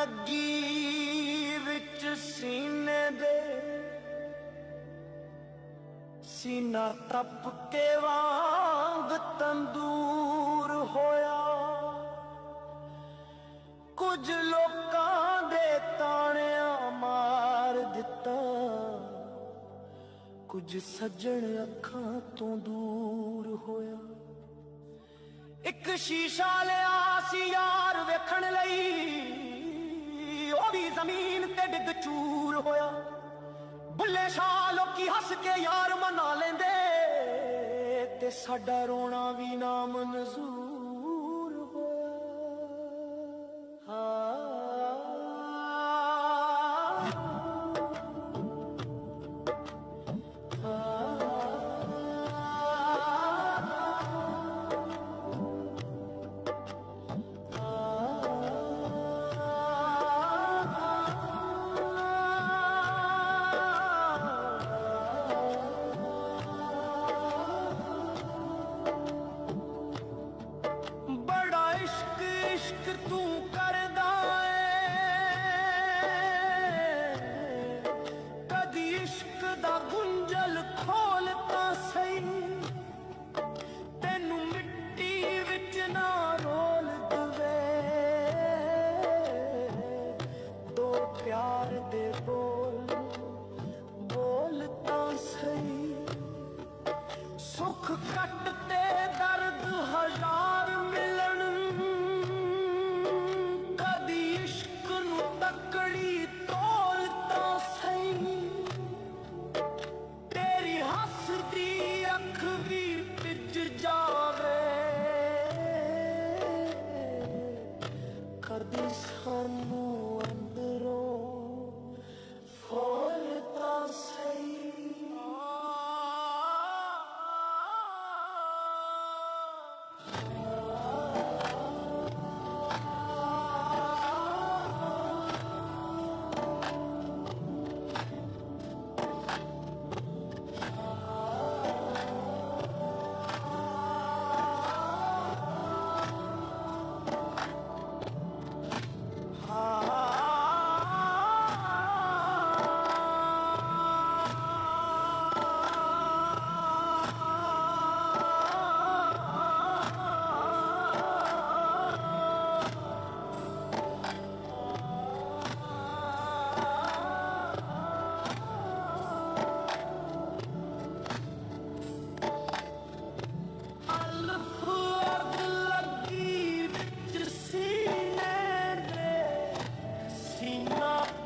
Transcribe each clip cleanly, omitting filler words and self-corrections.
ਲੱਗੀ ਵਿੱਚ ਸੀਨੇ ਦੇ, सीना तप के वांग तंदूर होया। कुछ लोकां दे ताणिया मार दिता, कुछ सज्जण अखां तो दूर होया। एक शीशा लिया सी यार वेखण लई, ओ भी जमीन ते डिग चूर होया। बुल्ले शाह लोकी हस के यार मना लेंदे, ते साडा रोना भी ना मंजूर होया। इश्क तू करदा है, कदी इश्क दा गुंजल खोल तां सही, तेनू मिट्टी विच ना रोल दवे। दो प्यार दे बोल बोल तां सही, सुख कट ते दर्द हजार मिलन, तकड़ी तोल तां सही। तेरी हसदी अख भी पिज जावे, कदी सानू अंदरों फौल तां सही।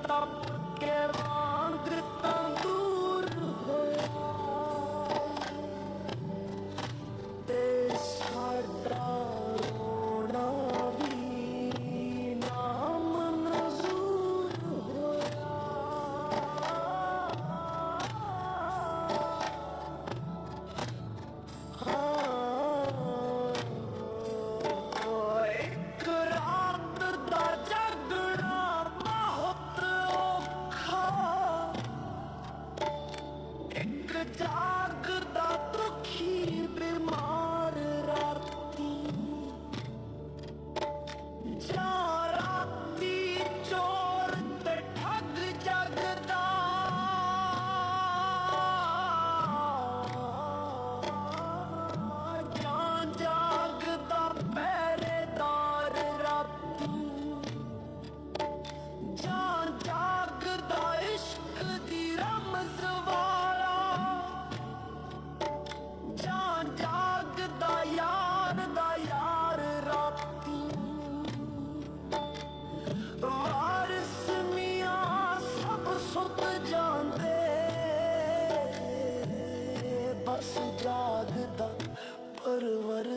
तप के वांग तंदूर होया, ते साडा रोना भी ना मंजूर होया। एक रात दा जागना एक जागदा दुखी बीमार राती, जा राती चोर ते ठग जगदा, जान जागदा पहरेदार राती, जान जागदा इश्क दी रमज़ वाला, जान जागदा यार दा यार राती। वारिस मियां सब सुत जांदे, बस जागदा परवर